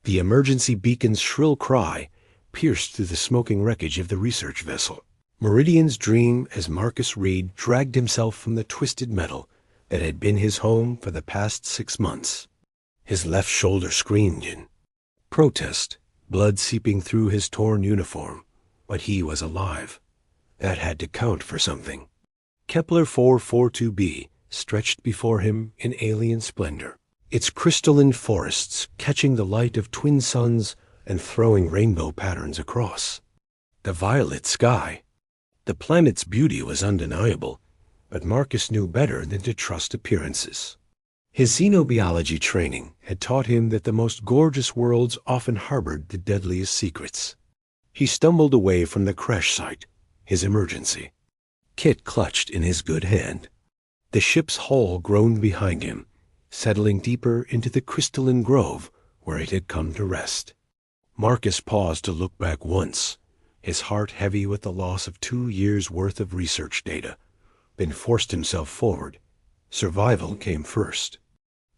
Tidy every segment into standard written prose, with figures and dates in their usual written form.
The emergency beacon's shrill cry pierced through the smoking wreckage of the research vessel. Meridian's dream as Marcus Reed dragged himself from the twisted metal that had been his home for the past 6 months. His left shoulder screamed in protest, blood seeping through his torn uniform, but he was alive. That had to count for something. Kepler 442b stretched before him in alien splendor, its crystalline forests catching the light of twin suns and throwing rainbow patterns across. The violet sky. The planet's beauty was undeniable, but Marcus knew better than to trust appearances. His xenobiology training had taught him that the most gorgeous worlds often harbored the deadliest secrets. He stumbled away from the crash site, his emergency. Kit clutched in his good hand. The ship's hull groaned behind him, settling deeper into the crystalline grove where it had come to rest. Marcus paused to look back once, his heart heavy with the loss of 2 years' worth of research data, then forced himself forward. Survival came first.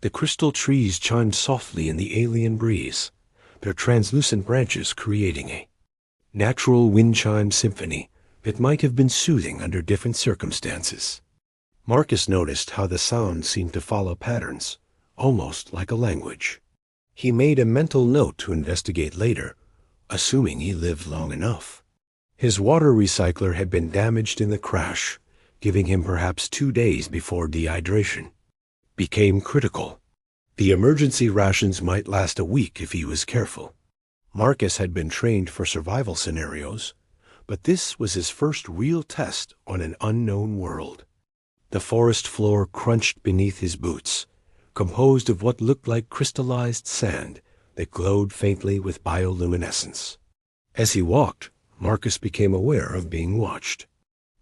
The crystal trees chimed softly in the alien breeze, their translucent branches creating a natural wind chime symphony that might have been soothing under different circumstances. Marcus noticed how the sound seemed to follow patterns, almost like a language. He made a mental note to investigate later, assuming he lived long enough. His water recycler had been damaged in the crash, giving him perhaps 2 days before dehydration became critical. The emergency rations might last a week if he was careful. Marcus had been trained for survival scenarios, but this was his first real test on an unknown world. The forest floor crunched beneath his boots, composed of what looked like crystallized sand that glowed faintly with bioluminescence. As he walked, Marcus became aware of being watched.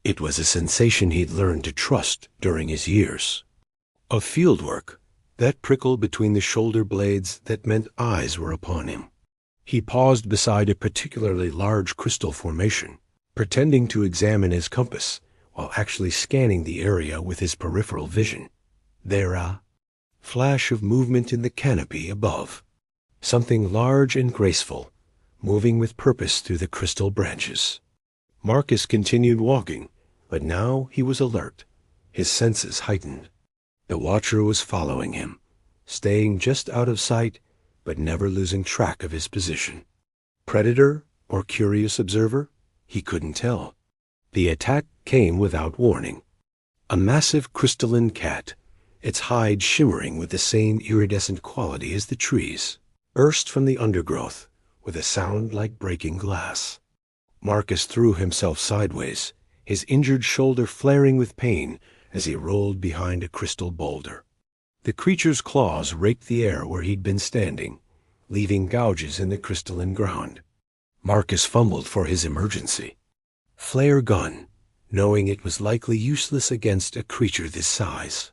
It was a sensation he'd learned to trust during his years of fieldwork, that prickle between the shoulder blades that meant eyes were upon him. He paused beside a particularly large crystal formation, pretending to examine his compass while actually scanning the area with his peripheral vision. There, a flash of movement in the canopy above. Something large and graceful, moving with purpose through the crystal branches. Marcus continued walking, but now he was alert, his senses heightened. The watcher was following him, staying just out of sight, but never losing track of his position. Predator or curious observer? He couldn't tell. The attack came without warning. A massive crystalline cat, its hide shimmering with the same iridescent quality as the trees, burst from the undergrowth with a sound like breaking glass. Marcus threw himself sideways, his injured shoulder flaring with pain as he rolled behind a crystal boulder. The creature's claws raked the air where he'd been standing, leaving gouges in the crystalline ground. Marcus fumbled for his emergency flare gun, knowing it was likely useless against a creature this size.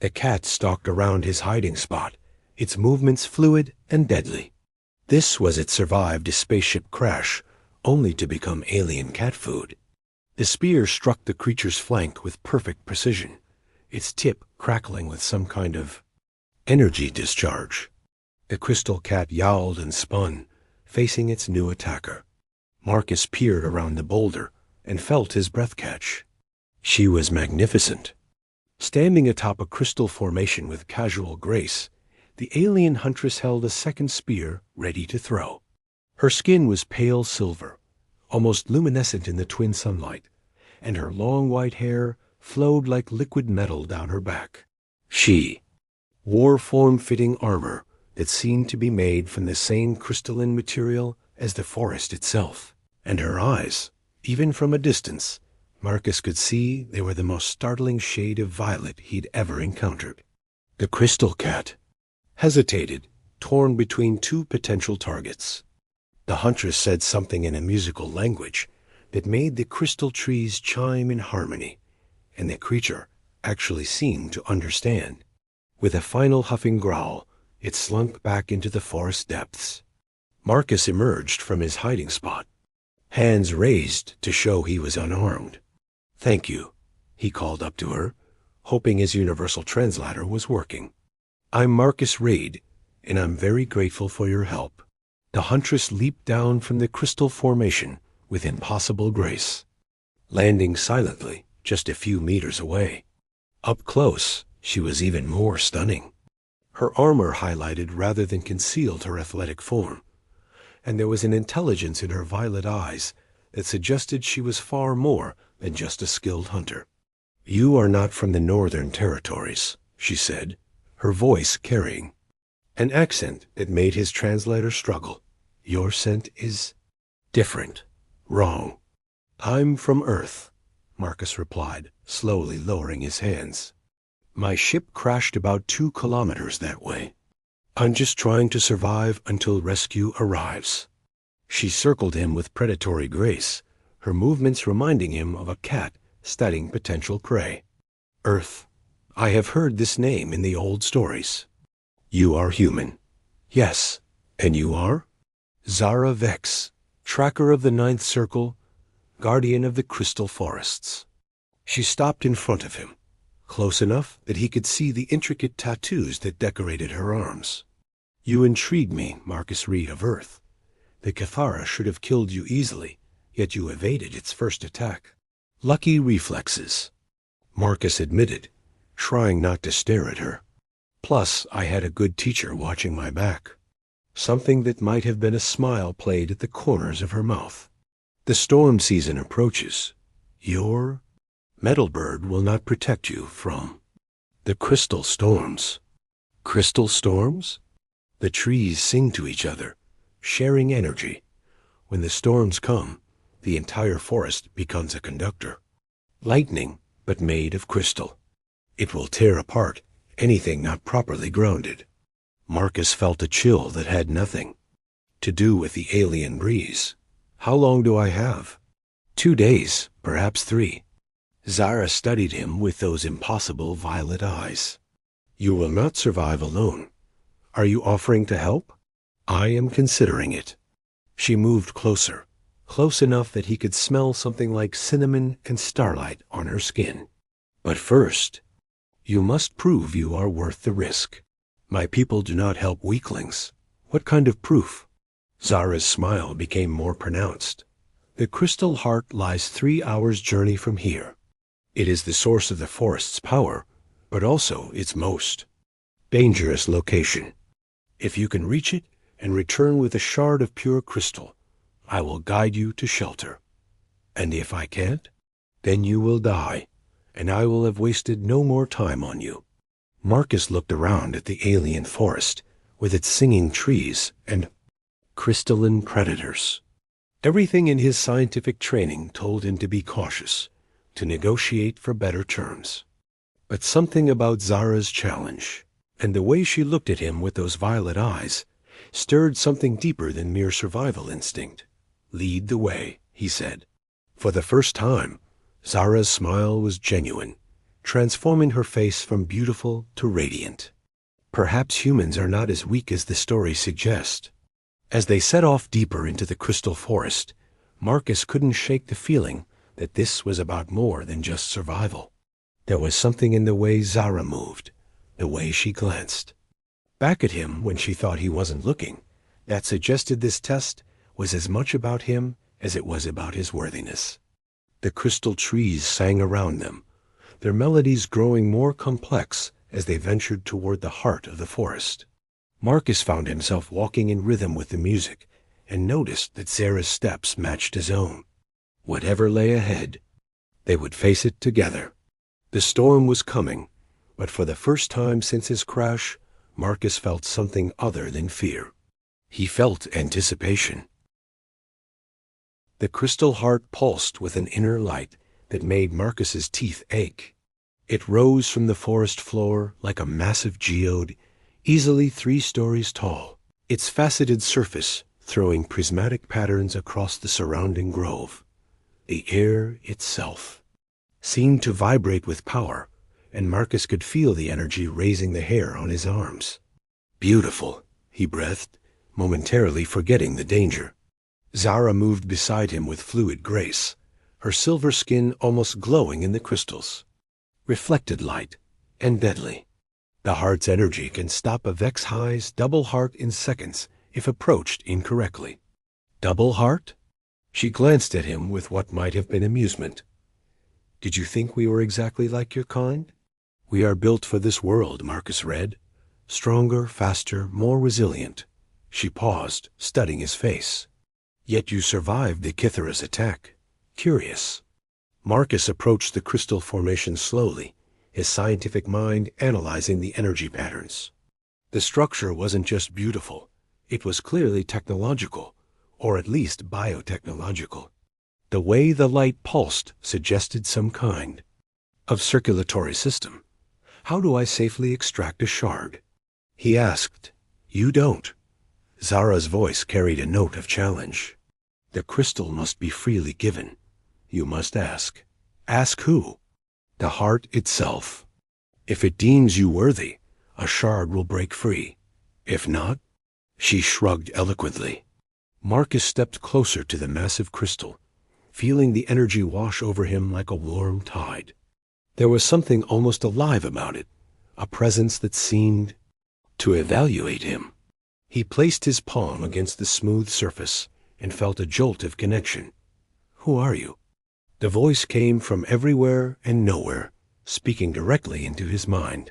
The cat stalked around his hiding spot, its movements fluid and deadly. This was it survived a spaceship crash, only to become alien cat food. The spear struck the creature's flank with perfect precision, its tip crackling with some kind of energy discharge. The crystal cat yowled and spun, facing its new attacker. Marcus peered around the boulder and felt his breath catch. She was magnificent. Standing atop a crystal formation with casual grace, the alien huntress held a second spear ready to throw. Her skin was pale silver, almost luminescent in the twin sunlight, and her long white hair flowed like liquid metal down her back. She wore form-fitting armor that seemed to be made from the same crystalline material as the forest itself, and her eyes, even from a distance, Marcus could see they were the most startling shade of violet he'd ever encountered. The crystal cat hesitated, torn between 2 potential targets. The huntress said something in a musical language that made the crystal trees chime in harmony, and the creature actually seemed to understand. With a final huffing growl, it slunk back into the forest depths. Marcus emerged from his hiding spot, hands raised to show he was unarmed. "Thank you," he called up to her, hoping his universal translator was working. "I'm Marcus Reed, and I'm very grateful for your help." The huntress leaped down from the crystal formation with impossible grace, landing silently just a few meters away. Up close, she was even more stunning. Her armor highlighted rather than concealed her athletic form, and there was an intelligence in her violet eyes that suggested she was far more than just a skilled hunter. "You are not from the northern territories," she said, her voice carrying an accent that made his translator struggle. "Your scent is different, wrong." "I'm from Earth," Marcus replied, slowly lowering his hands. "My ship crashed about 2 kilometers that way. I'm just trying to survive until rescue arrives." She circled him with predatory grace, her movements reminding him of a cat studying potential prey. "Earth. I have heard this name in the old stories." "You are human." "Yes. And you are?" "Zara Vex, tracker of the Ninth Circle, guardian of the crystal forests." She stopped in front of him, close enough that he could see the intricate tattoos that decorated her arms. "You intrigue me, Marcus Reed of Earth. The Cathara should have killed you easily, yet you evaded its first attack." "Lucky reflexes," Marcus admitted, trying not to stare at her. "Plus, I had a good teacher watching my back." Something that might have been a smile played at the corners of her mouth. "The storm season approaches. Your Metalbird will not protect you from the crystal storms." "Crystal storms?" "The trees sing to each other, sharing energy. When the storms come, the entire forest becomes a conductor. Lightning, but made of crystal. It will tear apart anything not properly grounded." Marcus felt a chill that had nothing to do with the alien breeze. "How long do I have?" 2 days, perhaps 3. Zara studied him with those impossible violet eyes. "You will not survive alone. Are you offering to help?" "I am considering it." She moved closer, close enough that he could smell something like cinnamon and starlight on her skin. "But first, you must prove you are worth the risk. My people do not help weaklings." "What kind of proof?" Zara's smile became more pronounced. "The Crystal Heart lies 3 hours' journey from here. It is the source of the forest's power, but also its most dangerous location. If you can reach it and return with a shard of pure crystal, I will guide you to shelter. And if I can't, then you will die, and I will have wasted no more time on you." Marcus looked around at the alien forest with its singing trees and crystalline predators. Everything in his scientific training told him to be cautious, to negotiate for better terms. But something about Zara's challenge, and the way she looked at him with those violet eyes, stirred something deeper than mere survival instinct. "Lead the way," he said. For the first time, Zara's smile was genuine, transforming her face from beautiful to radiant. Perhaps humans are not as weak as the stories suggest. As they set off deeper into the crystal forest, Marcus couldn't shake the feeling that this was about more than just survival. There was something in the way Zara moved, the way she glanced back at him when she thought he wasn't looking, that suggested this test was as much about him as it was about his worthiness. The crystal trees sang around them, their melodies growing more complex as they ventured toward the heart of the forest. Marcus found himself walking in rhythm with the music and noticed that Zara's steps matched his own. Whatever lay ahead, they would face it together. The storm was coming, but for the first time since his crash, Marcus felt something other than fear. He felt anticipation. The crystal heart pulsed with an inner light that made Marcus's teeth ache. It rose from the forest floor like a massive geode, easily 3 stories tall, its faceted surface throwing prismatic patterns across the surrounding grove. The air itself seemed to vibrate with power, and Marcus could feel the energy raising the hair on his arms. "Beautiful," he breathed, momentarily forgetting the danger. Zara moved beside him with fluid grace, her silver skin almost glowing in the crystals. Reflected light, and deadly. The heart's energy can stop a Vex High's double heart in seconds if approached incorrectly. Double heart? She glanced at him with what might have been amusement. Did you think we were exactly like your kind? We are built for this world, Marcus read. Stronger, faster, more resilient. She paused, studying his face. Yet you survived the Kithera's attack. Curious. Marcus approached the crystal formation slowly, his scientific mind analyzing the energy patterns. The structure wasn't just beautiful. It was clearly technological, or at least biotechnological. The way the light pulsed suggested some kind of circulatory system. How do I safely extract a shard? He asked. You don't. Zara's voice carried a note of challenge. The crystal must be freely given. You must ask. Ask who? The heart itself. If it deems you worthy, a shard will break free. If not, she shrugged eloquently. Marcus stepped closer to the massive crystal, feeling the energy wash over him like a warm tide. There was something almost alive about it, a presence that seemed to evaluate him. He placed his palm against the smooth surface and felt a jolt of connection. Who are you? The voice came from everywhere and nowhere, speaking directly into his mind.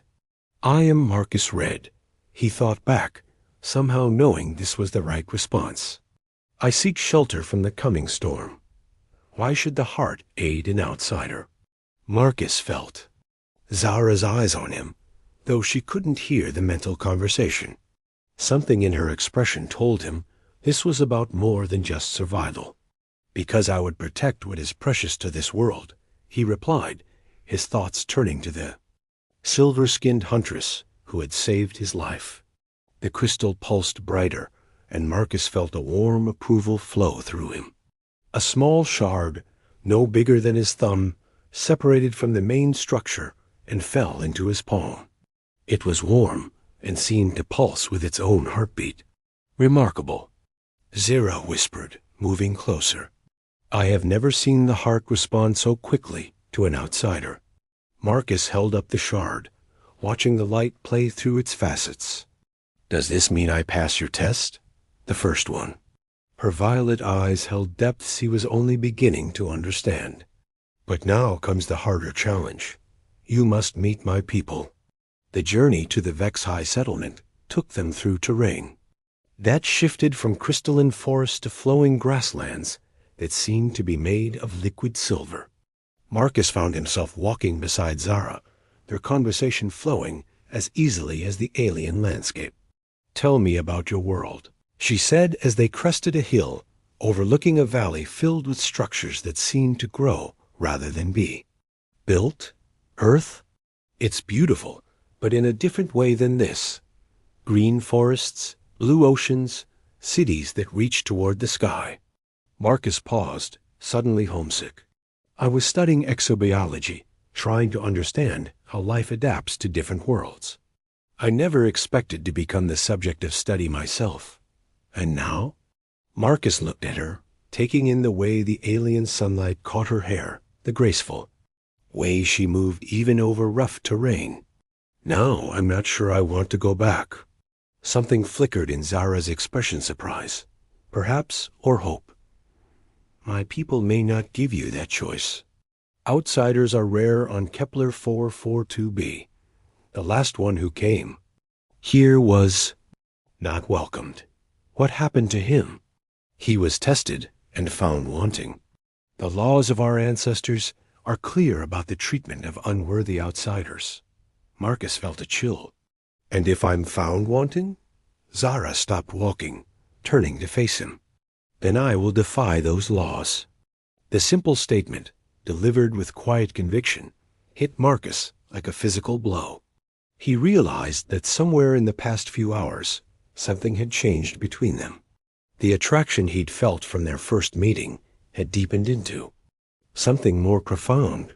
I am Marcus Red. He thought back, somehow knowing this was the right response. I seek shelter from the coming storm. Why should the heart aid an outsider? Marcus felt Zara's eyes on him, though she couldn't hear the mental conversation. Something in her expression told him this was about more than just survival. Because I would protect what is precious to this world, he replied, his thoughts turning to the silver-skinned huntress who had saved his life. The crystal pulsed brighter, and Marcus felt a warm approval flow through him. A small shard, no bigger than his thumb, separated from the main structure and fell into his palm. It was warm and seemed to pulse with its own heartbeat. Remarkable. Zara whispered, moving closer. I have never seen the heart respond so quickly to an outsider. Marcus held up the shard, watching the light play through its facets. Does this mean I pass your test? The first one. Her violet eyes held depths he was only beginning to understand. But now comes the harder challenge. You must meet my people. The journey to the Vex High settlement took them through terrain that shifted from crystalline forest to flowing grasslands that seemed to be made of liquid silver. Marcus found himself walking beside Zara, their conversation flowing as easily as the alien landscape. Tell me about your world, she said as they crested a hill, overlooking a valley filled with structures that seemed to grow rather than be. Built? Earth? It's beautiful, but in a different way than this. Green forests, blue oceans, cities that reach toward the sky. Marcus paused, suddenly homesick. I was studying exobiology, trying to understand how life adapts to different worlds. I never expected to become the subject of study myself. And now? Marcus looked at her, taking in the way the alien sunlight caught her hair, the graceful way she moved even over rough terrain. Now I'm not sure I want to go back. Something flickered in Zara's expression, surprise, perhaps, or hope. My people may not give you that choice. Outsiders are rare on Kepler 442b. The last one who came here was not welcomed. What happened to him? He was tested and found wanting. The laws of our ancestors are clear about the treatment of unworthy outsiders. Marcus felt a chill. And if I'm found wanting? Zara stopped walking, turning to face him. Then I will defy those laws. The simple statement, delivered with quiet conviction, hit Marcus like a physical blow. He realized that somewhere in the past few hours, something had changed between them. The attraction he'd felt from their first meeting had deepened into something more profound.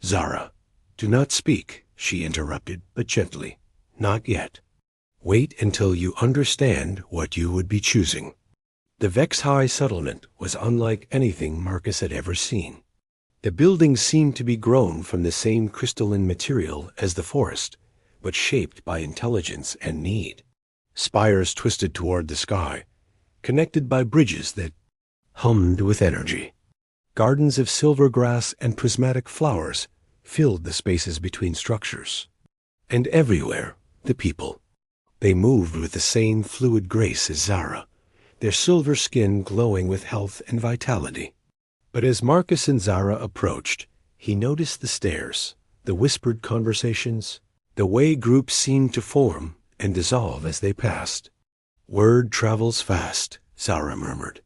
Zara, do not speak, she interrupted, but gently. Not yet. Wait until you understand what you would be choosing. The Vex High settlement was unlike anything Marcus had ever seen. The buildings seemed to be grown from the same crystalline material as the forest, but shaped by intelligence and need. Spires twisted toward the sky, connected by bridges that hummed with energy. Gardens of silver grass and prismatic flowers filled the spaces between structures. And everywhere, the people. They moved with the same fluid grace as Zara, their silver skin glowing with health and vitality. But as Marcus and Zara approached, he noticed the stares, the whispered conversations, the way groups seemed to form and dissolve as they passed. "Word travels fast," Zara murmured.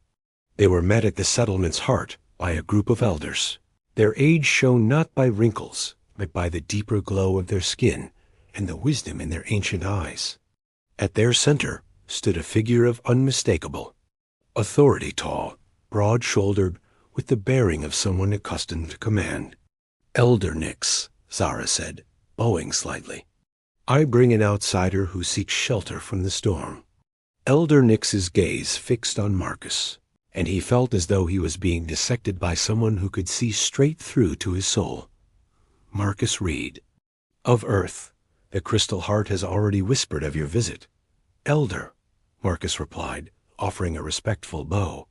They were met at the settlement's heart by a group of elders. Their age shone not by wrinkles, but by the deeper glow of their skin and the wisdom in their ancient eyes. At their center stood a figure of unmistakable authority, tall, broad-shouldered, with the bearing of someone accustomed to command. "Elder Nix," Zara said, bowing slightly. "I bring an outsider who seeks shelter from the storm." Elder Nix's gaze fixed on Marcus, and he felt as though he was being dissected by someone who could see straight through to his soul. "Marcus Reed, of Earth, the crystal heart has already whispered of your visit." "Elder," Marcus replied, offering a respectful bow.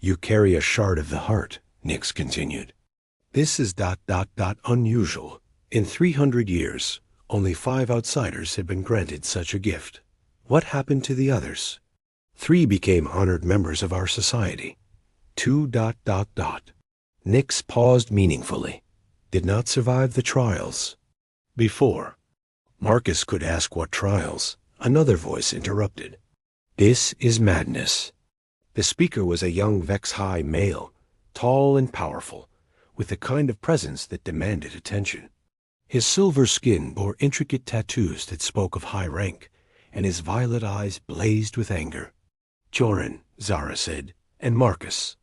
"You carry a shard of the heart," Nix continued. "This is unusual. In 300 years, only 5 outsiders had been granted such a gift. What happened to the others? 3 became honored members of our society. 2 Nix paused meaningfully. Did not survive the trials. Before Marcus could ask what trials, another voice interrupted. "This is madness." The speaker was a young Vex-High male, tall and powerful, with the kind of presence that demanded attention. His silver skin bore intricate tattoos that spoke of high rank, and his violet eyes blazed with anger. "Joran," Zara said, and Marcus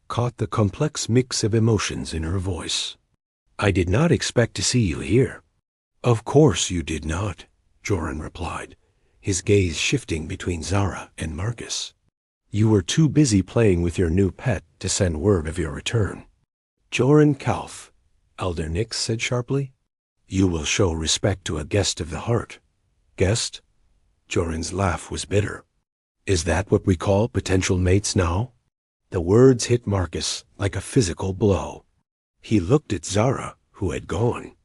caught the complex mix of emotions in her voice. "I did not expect to see you here." "Of course you did not," Joran replied, his gaze shifting between Zara and Marcus. "You were too busy playing with your new pet to send word of your return." "Joran Kalf," Elder Nix said sharply. "You will show respect to a guest of the heart." "Guest?" Joran's laugh was bitter. "Is that what we call potential mates now?" The words hit Marcus like a physical blow. He looked at Zara, who had gone,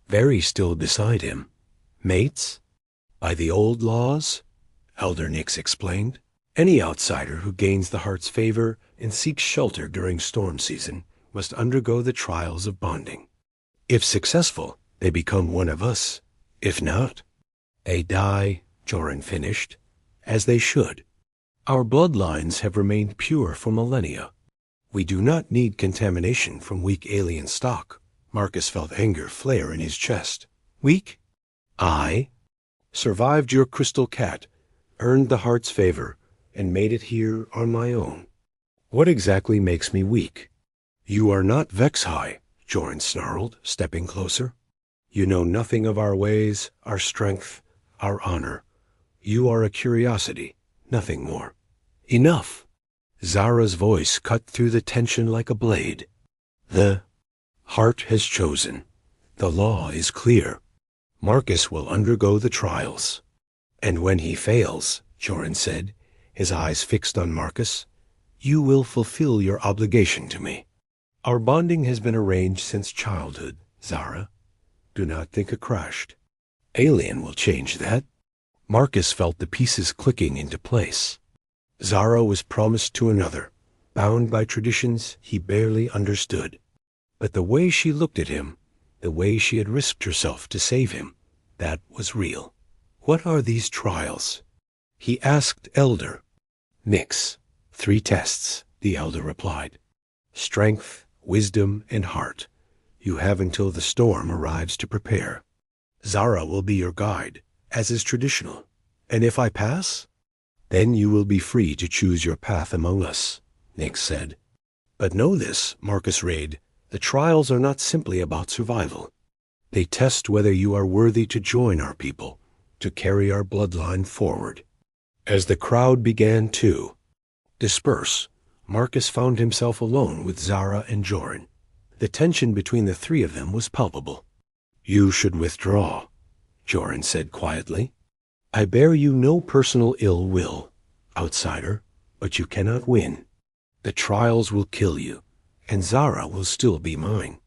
very still beside him. "Mates? By the old laws?" Elder Nix explained. "Any outsider who gains the heart's favor and seeks shelter during storm season must undergo the trials of bonding. If successful, they become one of us. If not, they die," Joran finished, "as they should. Our bloodlines have remained pure for millennia. We do not need contamination from weak alien stock." Marcus felt anger flare in his chest. "Weak? I survived your crystal cat, earned the heart's favor, and made it here on my own. What exactly makes me weak?" "You are not Vex-High," Joran snarled, stepping closer. "You know nothing of our ways, our strength, our honor. You are a curiosity, nothing more." "Enough!" Zara's voice cut through the tension like a blade. "The heart has chosen. The law is clear. Marcus will undergo the trials. And when he fails," Joran said, his eyes fixed on Marcus, "you will fulfill your obligation to me. Our bonding has been arranged since childhood, Zara. Do not think it crashed. Alien will change that." Marcus felt the pieces clicking into place. Zara was promised to another, bound by traditions he barely understood. But the way she looked at him, the way she had risked herself to save him, that was real. "What are these trials?" he asked Elder Nix. 3 tests, the elder replied. "Strength, wisdom, and heart. You have until the storm arrives to prepare. Zara will be your guide, as is traditional. And if I pass, then you will be free to choose your path among us," Nix said. "But know this, Marcus Reed, the trials are not simply about survival. They test whether you are worthy to join our people, to carry our bloodline forward." As the crowd began to disperse, Marcus found himself alone with Zara and Joran. The tension between the 3 of them was palpable. "You should withdraw," Joran said quietly. I bear you no personal ill will, outsider, but you cannot win. The trials will kill you, and Zara will still be mine.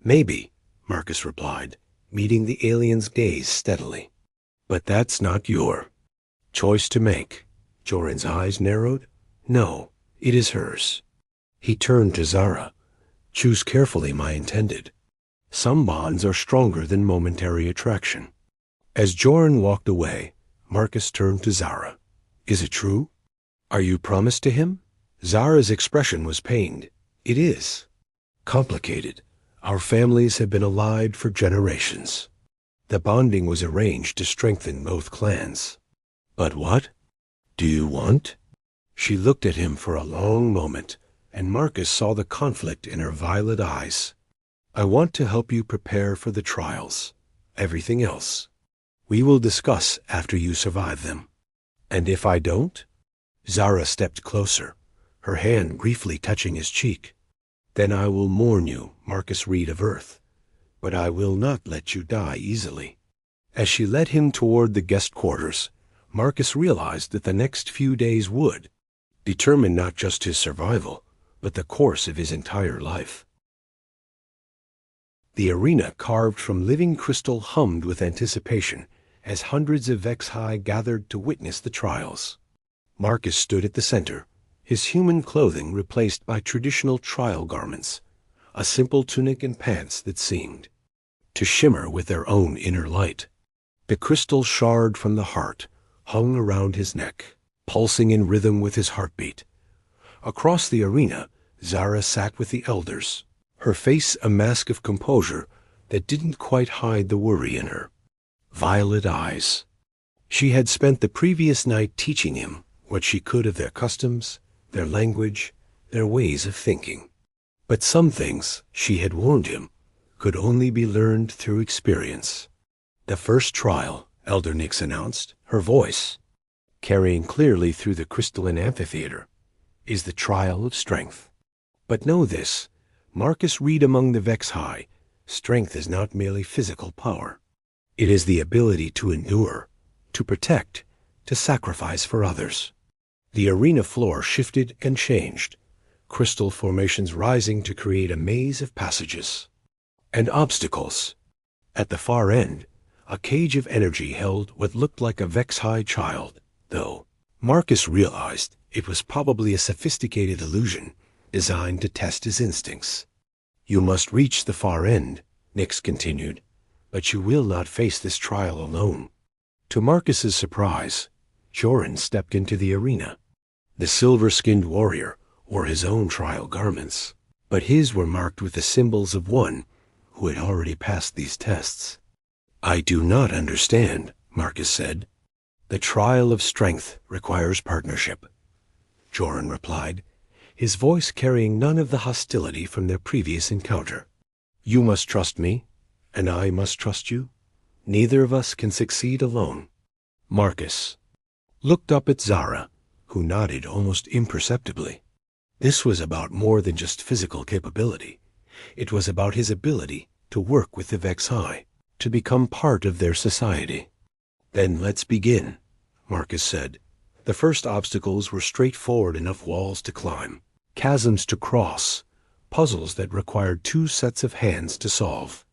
Maybe, Marcus replied, meeting the alien's gaze steadily. But that's not your choice to make. Joran's eyes narrowed. No, it is hers. He turned to Zara. Choose carefully, my intended. Some bonds are stronger than momentary attraction. As Joran walked away, Marcus turned to Zara. Is it true? Are you promised to him? Zara's expression was pained. It is. Complicated. Our families have been allied for generations. The bonding was arranged to strengthen both clans. But what? Do you want? She looked at him for a long moment, and Marcus saw the conflict in her violet eyes. I want to help you prepare for the trials. Everything else we will discuss after you survive them. And if I don't? Zara stepped closer, her hand briefly touching his cheek. Then I will mourn you, Marcus Reed of Earth, but I will not let you die easily. As she led him toward the guest quarters, Marcus realized that the next few days would determine not just his survival, but the course of his entire life. The arena carved from living crystal hummed with anticipation as hundreds of HFY gathered to witness the trials. Marcus stood at the center, his human clothing replaced by traditional trial garments, a simple tunic and pants that seemed to shimmer with their own inner light. The crystal shard from the heart hung around his neck, pulsing in rhythm with his heartbeat. Across the arena, Zara sat with the elders, her face a mask of composure that didn't quite hide the worry in her violet eyes. She had spent the previous night teaching him what she could of their customs, their language, their ways of thinking. But some things, she had warned him, could only be learned through experience. The first trial, Elder Nix announced, her voice carrying clearly through the crystalline amphitheater, is the trial of strength. But know this, Marcus Reed among the HFY, strength is not merely physical power. It is the ability to endure, to protect, to sacrifice for others. The arena floor shifted and changed, crystal formations rising to create a maze of passages and obstacles. At the far end, a cage of energy held what looked like a HFY child, though Marcus realized it was probably a sophisticated illusion designed to test his instincts. You must reach the far end, Nix continued, but you will not face this trial alone. To Marcus's surprise, Joran stepped into the arena. The silver-skinned warrior wore his own trial garments, but his were marked with the symbols of one who had already passed these tests. I do not understand, Marcus said. The trial of strength requires partnership, Joran replied, his voice carrying none of the hostility from their previous encounter. You must trust me, and I must trust you. Neither of us can succeed alone. Marcus looked up at Zara, who nodded almost imperceptibly. This was about more than just physical capability. It was about his ability to work with the HFY, to become part of their society. Then let's begin, Marcus said. The first obstacles were straightforward enough walls to climb, chasms to cross, puzzles that required two sets of hands to solve.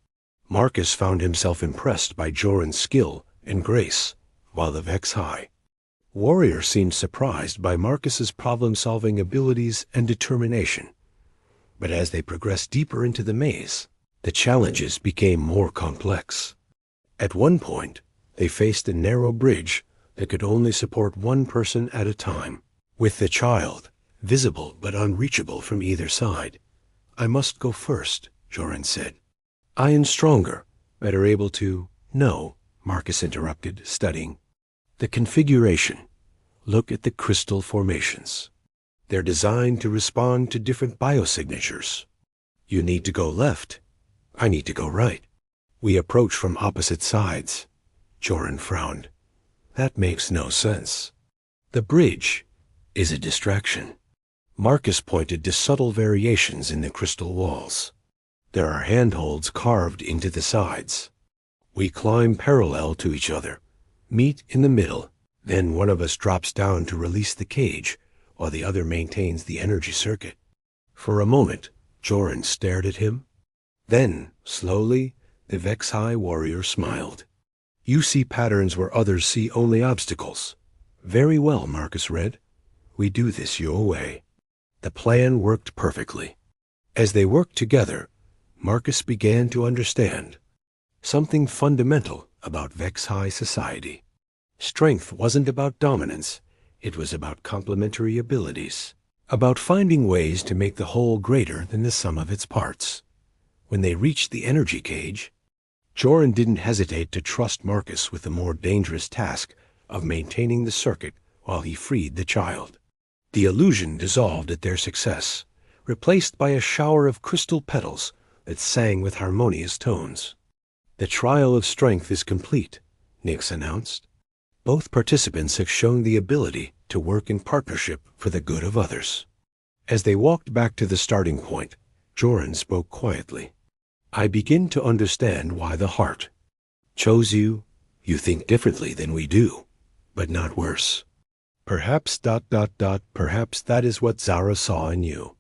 Marcus found himself impressed by Joran's skill and grace, while the HFY warrior seemed surprised by Marcus's problem-solving abilities and determination. But as they progressed deeper into the maze, the challenges became more complex. At one point, they faced a narrow bridge that could only support one person at a time, with the child visible but unreachable from either side. I must go first, Joran said. I am stronger, better able to... No, Marcus interrupted, studying. The configuration. Look at the crystal formations. They're designed to respond to different biosignatures. You need to go left. I need to go right. We approach from opposite sides. Joran frowned. That makes no sense. The bridge is a distraction. Marcus pointed to subtle variations in the crystal walls. There are handholds carved into the sides. We climb parallel to each other, meet in the middle, then one of us drops down to release the cage, while the other maintains the energy circuit. For a moment, Joran stared at him. Then, slowly, the Vexhai warrior smiled. You see patterns where others see only obstacles. Very well, Marcus read. We do this your way. The plan worked perfectly. As they worked together, Marcus began to understand something fundamental about Vexhai society. Strength wasn't about dominance. It was about complementary abilities, about finding ways to make the whole greater than the sum of its parts. When they reached the energy cage, Joran didn't hesitate to trust Marcus with the more dangerous task of maintaining the circuit while he freed the child. The illusion dissolved at their success, replaced by a shower of crystal petals that sang with harmonious tones. The trial of strength is complete, Nyx announced. Both participants have shown the ability to work in partnership for the good of others. As they walked back to the starting point, Joran spoke quietly. I begin to understand why the heart chose you. You think differently than we do, but not worse. Perhaps ... perhaps that is what Zara saw in you.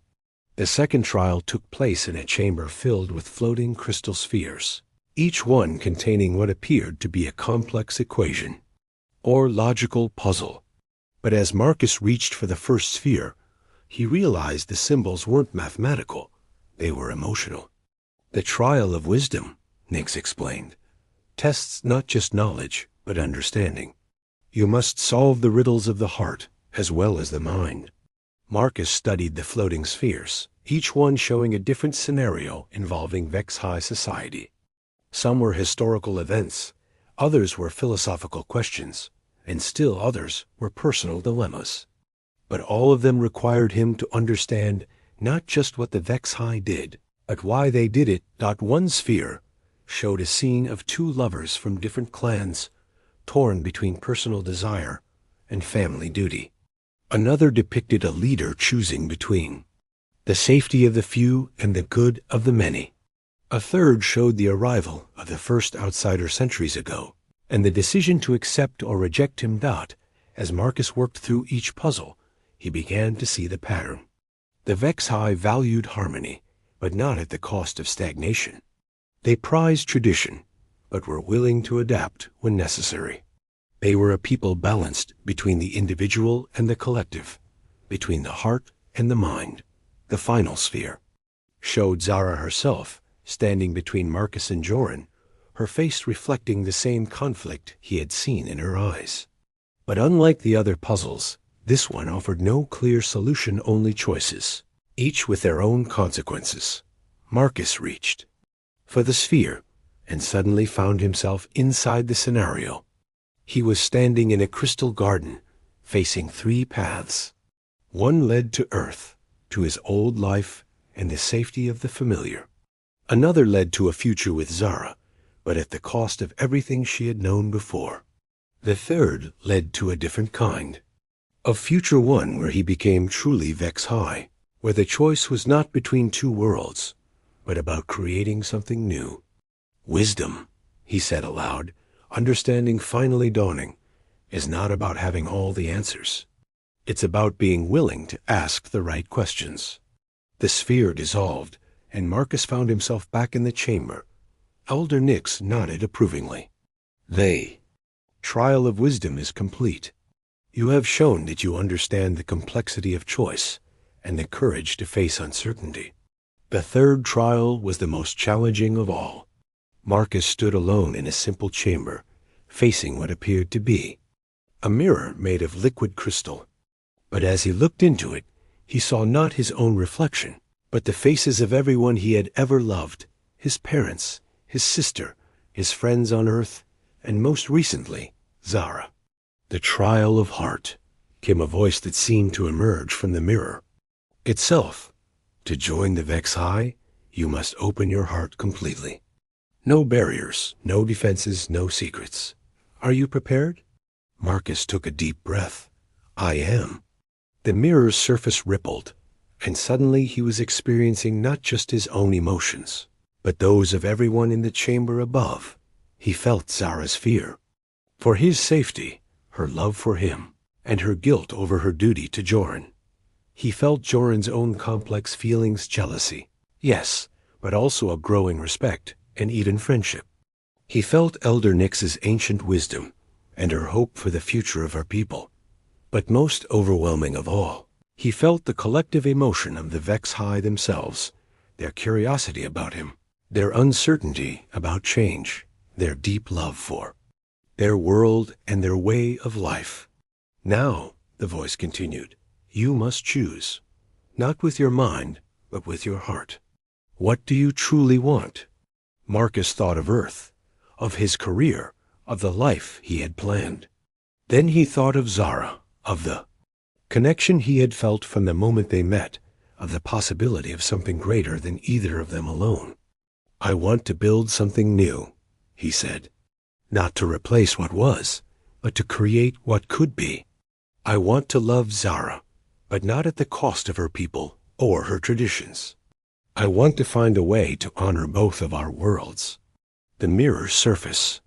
The second trial took place in a chamber filled with floating crystal spheres, each one containing what appeared to be a complex equation or logical puzzle. But as Marcus reached for the first sphere, he realized the symbols weren't mathematical, they were emotional. The trial of wisdom, Nyx explained, tests not just knowledge, but understanding. You must solve the riddles of the heart as well as the mind. Marcus studied the floating spheres, each one showing a different scenario involving Vexhai society. Some were historical events, others were philosophical questions, and still others were personal dilemmas. But all of them required him to understand not just what the Vexhai did, but why they did it. One sphere showed a scene of two lovers from different clans, torn between personal desire and family duty. Another depicted a leader choosing between the safety of the few and the good of the many. A third showed the arrival of the first outsider centuries ago, and the decision to accept or reject him. As Marcus worked through each puzzle, he began to see the pattern. The Vexhai valued harmony, but not at the cost of stagnation. They prized tradition, but were willing to adapt when necessary. They were a people balanced between the individual and the collective, between the heart and the mind. The final sphere showed Zara herself, standing between Marcus and Joran, her face reflecting the same conflict he had seen in her eyes. But unlike the other puzzles, this one offered no clear solution, only choices, each with their own consequences. Marcus reached for the sphere and suddenly found himself inside the scenario. He was standing in a crystal garden, facing three paths. One led to Earth, to his old life and the safety of the familiar. Another led to a future with Zara, but at the cost of everything she had known before. The third led to a different kind, a future one where he became truly Vexhai, where the choice was not between two worlds, but about creating something new. Wisdom, he said aloud, understanding finally dawning, is not about having all the answers. It's about being willing to ask the right questions. The sphere dissolved, and Marcus found himself back in the chamber. Elder Nyx nodded approvingly. The trial of wisdom is complete. You have shown that you understand the complexity of choice and the courage to face uncertainty. The third trial was the most challenging of all. Marcus stood alone in a simple chamber, facing what appeared to be a mirror made of liquid crystal. But as he looked into it, he saw not his own reflection, but the faces of everyone he had ever loved, his parents, his sister, his friends on Earth, and most recently, Zara. The trial of heart, came a voice that seemed to emerge from the mirror itself. To join the Vexhai, you must open your heart completely. No barriers, no defenses, no secrets. Are you prepared? Marcus took a deep breath. I am. The mirror's surface rippled, and suddenly he was experiencing not just his own emotions, but those of everyone in the chamber above. He felt Zara's fear. For his safety, her love for him, and her guilt over her duty to Joran. He felt Joran's own complex feelings, jealousy, yes, but also a growing respect and even friendship. He felt Elder Nyx's ancient wisdom and her hope for the future of her people. But most overwhelming of all, he felt the collective emotion of the Vex-High themselves, their curiosity about him, their uncertainty about change, their deep love for their world and their way of life. Now, the voice continued, you must choose, not with your mind, but with your heart. What do you truly want? Marcus thought of Earth, of his career, of the life he had planned. Then he thought of Zara, of the connection he had felt from the moment they met, of the possibility of something greater than either of them alone. I want to build something new, he said. Not to replace what was, but to create what could be. I want to love Zara, but not at the cost of her people or her traditions. I want to find a way to honor both of our worlds. The mirror's surface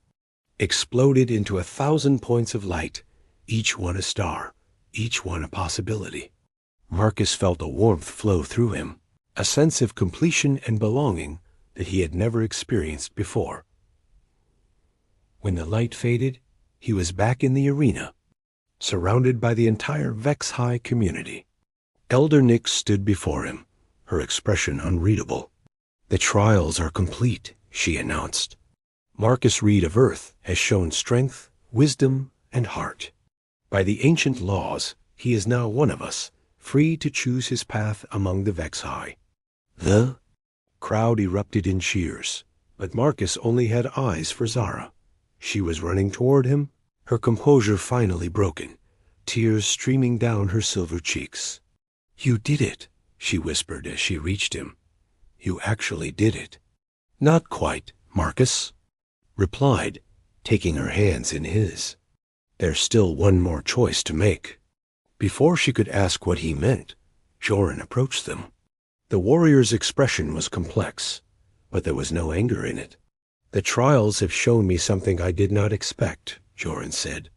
exploded into 1,000 points of light, each one a star, each one a possibility. Marcus felt a warmth flow through him, a sense of completion and belonging that he had never experienced before. When the light faded, he was back in the arena, surrounded by the entire Vex-High community. Elder Nyx stood before him, her expression unreadable. The trials are complete, she announced. Marcus Reed of Earth has shown strength, wisdom, and heart. By the ancient laws, he is now one of us, free to choose his path among the Vex-High. The crowd erupted in cheers, but Marcus only had eyes for Zara. She was running toward him, her composure finally broken, tears streaming down her silver cheeks. You did it, she whispered as she reached him. You actually did it. Not quite, Marcus replied, taking her hands in his. There's still one more choice to make. Before she could ask what he meant, Joran approached them. The warrior's expression was complex, but there was no anger in it. The trials have shown me something I did not expect, Joran said.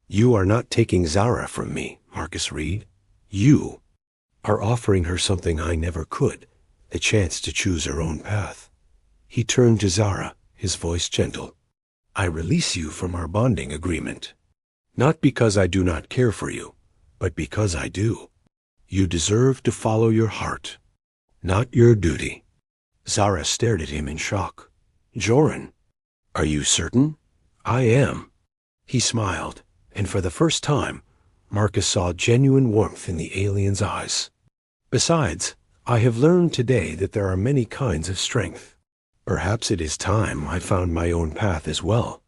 You are not taking Zara from me, Marcus Reed. You are offering her something I never could, the chance to choose her own path. He turned to Zara, his voice gentle. I release you from our bonding agreement. Not because I do not care for you, but because I do. You deserve to follow your heart, not your duty. Zara stared at him in shock. Joran, are you certain? I am. He smiled, and for the first time, Marcus saw genuine warmth in the alien's eyes. Besides, I have learned today that there are many kinds of strength. Perhaps it is time I found my own path as well.